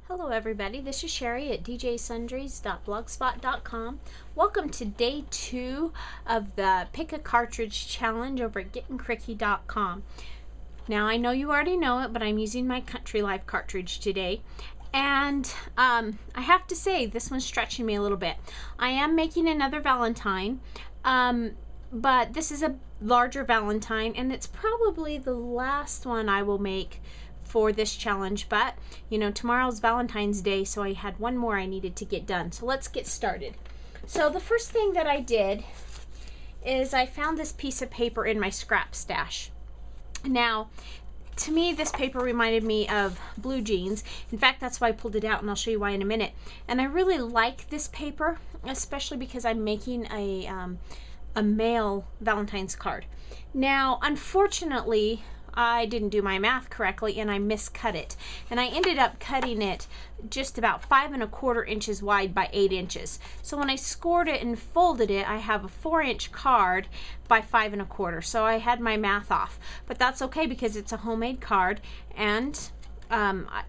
Hello everybody, this is Sherry at djsundries.blogspot.com. Welcome to day 2 of the Pick a Cartridge challenge over at gettingcricky.com. Now I know you already know it, but I'm using my Country Life cartridge today. And I have to say, this one's stretching me a little bit. I am making another Valentine, but this is a larger Valentine, and it's probably the last one I will make for this challenge, but you know, tomorrow's Valentine's Day, so I had one more I needed to get done. So let's get started. So the first thing that I did is I found this piece of paper in my scrap stash. Now, to me, this paper reminded me of blue jeans. In fact, that's why I pulled it out, and I'll show you why in a minute. And I really like this paper, especially because I'm making a male Valentine's card. Now, unfortunately, I didn't do my math correctly and I miscut it, and I ended up cutting it just about 5 1/4 inches wide by 8 inches. So when I scored it and folded it, I have a 4-inch card by 5 1/4. So I had my math off, but that's okay because it's a homemade card, and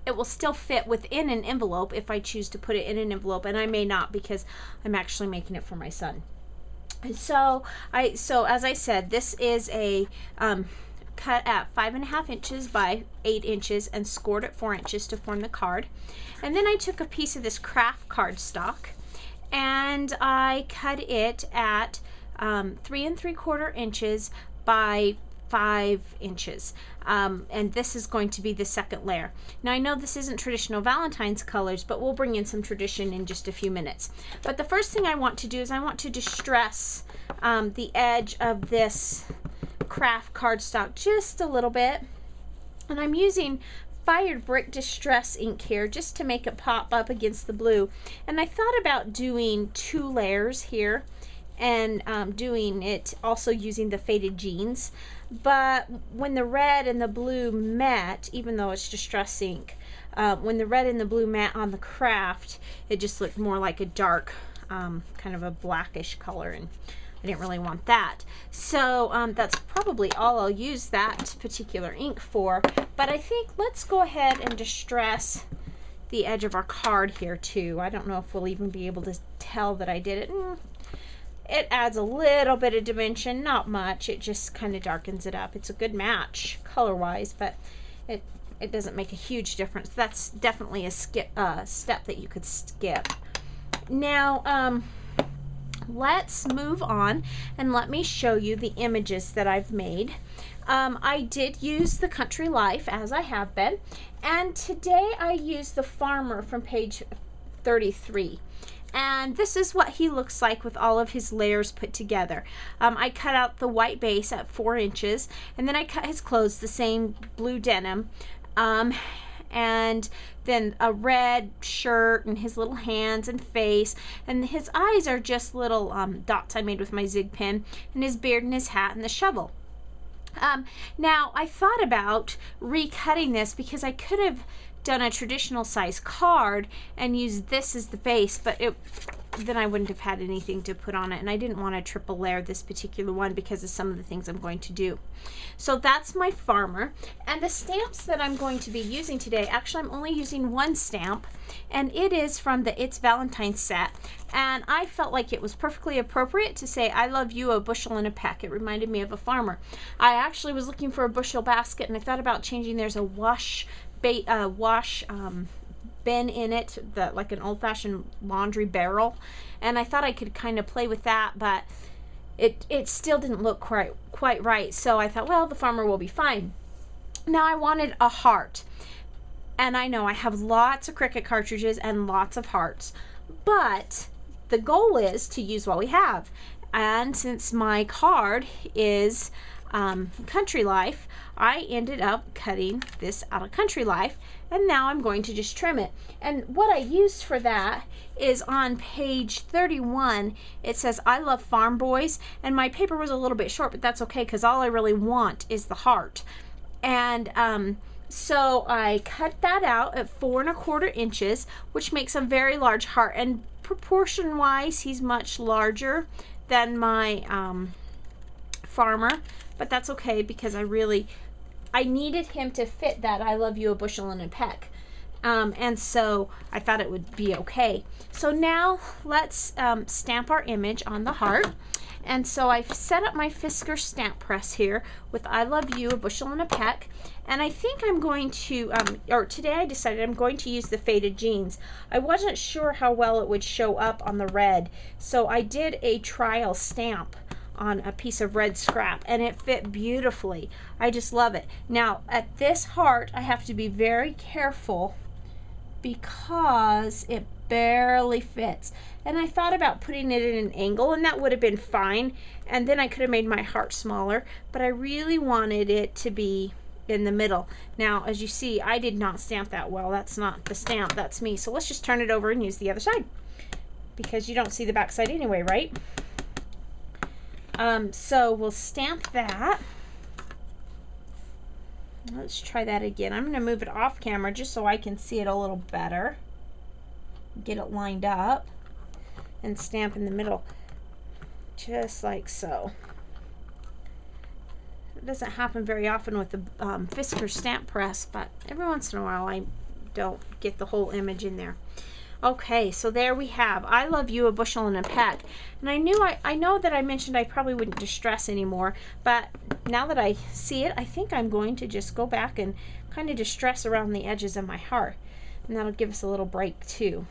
it will still fit within an envelope if I choose to put it in an envelope, and I may not because I'm actually making it for my son. So as I said, this is a cut at 5 1/2 inches by 8 inches and scored at 4 inches to form the card. And then I took a piece of this craft cardstock and I cut it at 3 3/4 inches by 5 inches. And this is going to be the second layer. Now I know this isn't traditional Valentine's colors, but we'll bring in some tradition in just a few minutes. But the first thing I want to do is I want to distress the edge of this craft cardstock just a little bit, and I'm using Fired Brick Distress ink here just to make it pop up against the blue. And I thought about doing 2 layers here and doing it also using the faded jeans, but when the red and the blue met, even though it's distress ink, when the red and the blue met on the craft, it just looked more like a dark kind of a blackish color, and I didn't really want that. So that's probably all I'll use that particular ink for. But I think let's go ahead and distress the edge of our card here too. I don't know if we'll even be able to tell that I did it. It adds a little bit of dimension, not much. It just kind of darkens it up. It's a good match color-wise, but it doesn't make a huge difference. That's definitely a step that you could skip. Now, let's move on and let me show you the images that I've made. I did use the Country Life, as I have been, and today I used the Farmer from page 33. And this is what he looks like with all of his layers put together. I cut out the white base at 4 inches, and then I cut his clothes the same blue denim, and then a red shirt and his little hands and face, and his eyes are just little dots I made with my zig pen, and his beard and his hat and the shovel. Now I thought about recutting this because I could have done a traditional size card and used this as the base, but then I wouldn't have had anything to put on it, and I didn't want to triple layer this particular one because of some of the things I'm going to do. So that's my Farmer, and the stamps that I'm going to be using today, actually I'm only using 1 stamp, and it is from the It's Valentine set, and I felt like it was perfectly appropriate to say I love you a bushel and a peck. It reminded me of a farmer. I actually was looking for a bushel basket, and I thought about changing. There's a wash bin in it, like an old-fashioned laundry barrel, and I thought I could kind of play with that, but it still didn't look quite right. So I thought, well, the Farmer will be fine. Now I wanted a heart, and I know I have lots of Cricut cartridges and lots of hearts, but the goal is to use what we have. And since my card is Country Life, I ended up cutting this out of Country Life, and now I'm going to just trim it. And what I used for that is on page 31, it says I love farm boys, and my paper was a little bit short, but that's okay because all I really want is the heart. And so I cut that out at 4 1/4 inches, which makes a very large heart, and proportion wise he's much larger than my Farmer, but that's okay because I needed him to fit that I love you a bushel and a peck. And so I thought it would be okay. So now let's stamp our image on the heart. And so I've set up my Fisker stamp press here with I love you, a bushel and a peck. And I think I'm going to, or today I decided I'm going to use the faded jeans. I wasn't sure how well it would show up on the red. So I did a trial stamp on a piece of red scrap and it fit beautifully. I just love it. Now at this heart I have to be very careful because it barely fits, and I thought about putting it in an angle and that would have been fine, and then I could have made my heart smaller, but I really wanted it to be in the middle. Now as you see, I did not stamp that well. That's not the stamp, that's me. So let's just turn it over and use the other side because you don't see the back side anyway, right? So we'll stamp that. Let's try that again. I'm going to move it off camera just so I can see it a little better. Get it lined up and stamp in the middle just like so. It doesn't happen very often with the Fisker stamp press, but every once in a while I don't get the whole image in there. Okay, so there we have I love you, a bushel and a peck. And I know that I mentioned I probably wouldn't distress anymore, but now that I see it, I think I'm going to just go back and kind of distress around the edges of my heart, and that'll give us a little break too.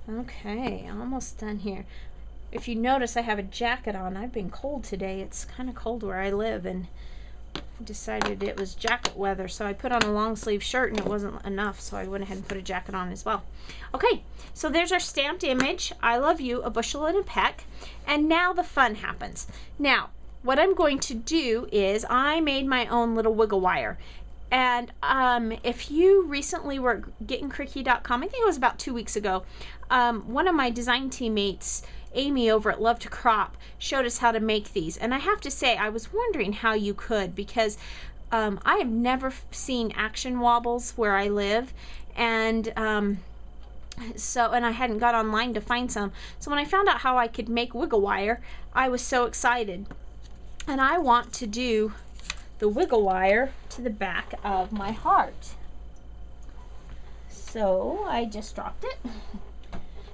Okay, almost done here. If you notice, I have a jacket on. I've been cold today. It's kind of cold where I live, and decided it was jacket weather, so I put on a long sleeve shirt and it wasn't enough, so I went ahead and put a jacket on as well. Okay, so there's our stamped image, I love you, a bushel and a peck, and now the fun happens. Now what I'm going to do is I made my own little wiggle wire, and if you recently were at gettingcricky.com, I think it was about 2 weeks ago, one of my design teammates, Amy over at Love to Crop, showed us how to make these, and I have to say I was wondering how you could, because I have never seen action wobbles where I live, and and I hadn't got online to find some. So when I found out how I could make wiggle wire, I was so excited, and I want to do the wiggle wire to the back of my heart. So I just dropped it.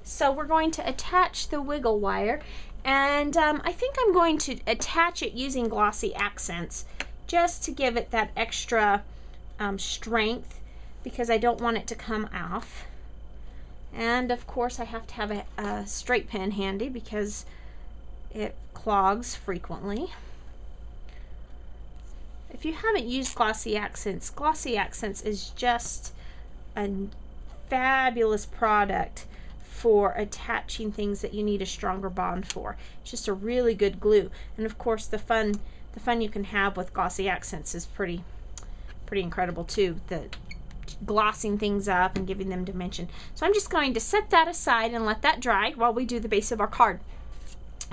So we're going to attach the wiggle wire, and I think I'm going to attach it using glossy accents just to give it that extra strength, because I don't want it to come off. And of course I have to have a straight pen handy because it clogs frequently. If you haven't used glossy accents is just a fabulous product for attaching things that you need a stronger bond for. It's just a really good glue, and of course the fun you can have with glossy accents is pretty incredible too. The glossing things up and giving them dimension. So I'm just going to set that aside and let that dry while we do the base of our card.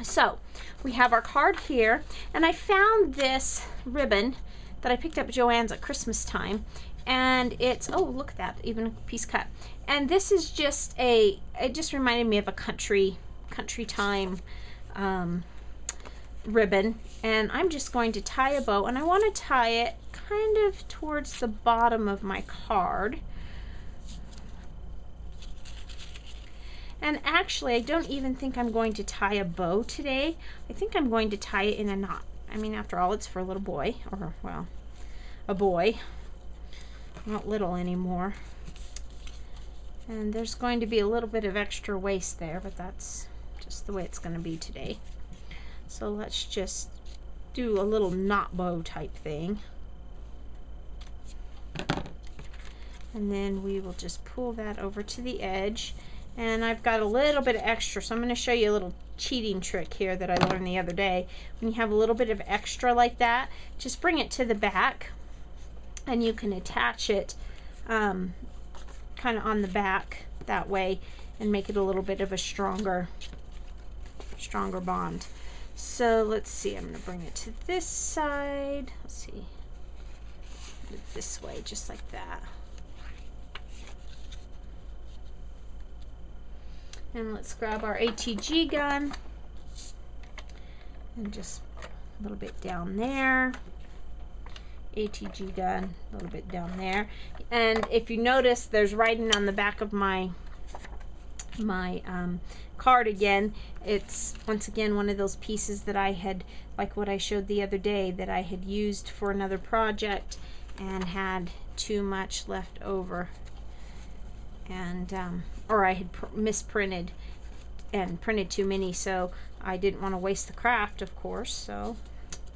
So we have our card here, and I found this ribbon that I picked up at Joann's at Christmas time, and it's, oh look at that, even a piece cut. And this is just it just reminded me of a country time ribbon, and I'm just going to tie a bow, and I want to tie it kind of towards the bottom of my card. And actually I don't even think I'm going to tie a bow today. I think I'm going to tie it in a knot. I mean, after all, it's for a little boy, or well, a boy, not little anymore. And there's going to be a little bit of extra waist there, but that's just the way it's going to be today. So let's just do a little knot bow type thing. And then we will just pull that over to the edge. And I've got a little bit of extra, so I'm going to show you a little cheating trick here that I learned the other day. When you have a little bit of extra like that, just bring it to the back, and you can attach it kind of on the back that way and make it a little bit of a stronger bond. So let's see, I'm going to bring it to this side. Let's see, this way, just like that. And let's grab our ATG gun and just a little bit down there. ATG done, a little bit down there. And if you notice, there's writing on the back of my card again. It's once again one of those pieces that I had, like what I showed the other day, that I had used for another project and had too much left over, and or I had misprinted and printed too many, so I didn't want to waste the craft, of course. So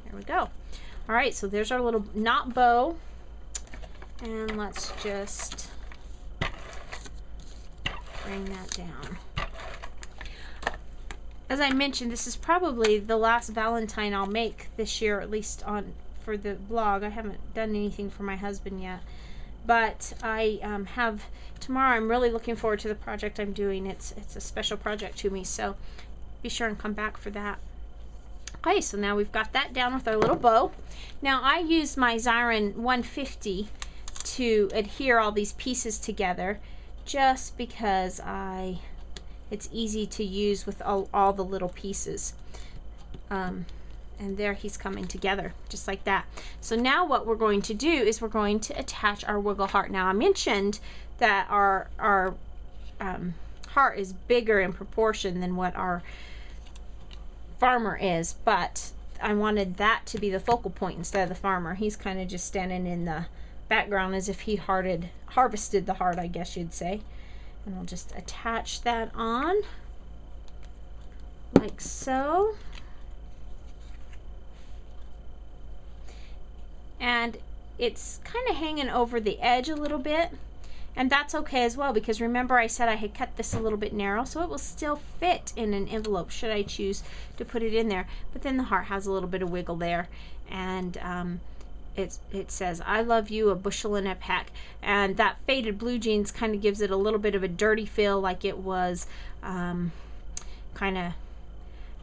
there we go. All right, so there's our little knot bow, and let's just bring that down. As I mentioned, this is probably the last Valentine I'll make this year, at least for the blog. I haven't done anything for my husband yet, but I have tomorrow. I'm really looking forward to the project I'm doing. It's a special project to me, so be sure and come back for that. Okay, so now we've got that down with our little bow. Now I use my Xyron 150 to adhere all these pieces together, just because it's easy to use with all the little pieces. And there he's coming together just like that. So now what we're going to do is we're going to attach our wiggle heart. Now I mentioned that our heart is bigger in proportion than what our farmer is, but I wanted that to be the focal point instead of the farmer. He's kind of just standing in the background as if he harvested the heart, I guess you'd say. And I'll just attach that on like so. And it's kind of hanging over the edge a little bit, and that's okay as well, because remember I said I had cut this a little bit narrow, so it will still fit in an envelope should I choose to put it in there. But then the heart has a little bit of wiggle there, and it says, "I love you, a bushel in a peck." And that faded blue jeans kind of gives it a little bit of a dirty feel, like it was kind of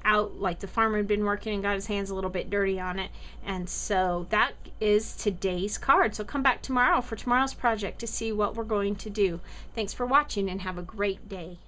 out, like the farmer had been working and got his hands a little bit dirty on it. And so that is today's card. So come back tomorrow for tomorrow's project to see what we're going to do. Thanks for watching and have a great day.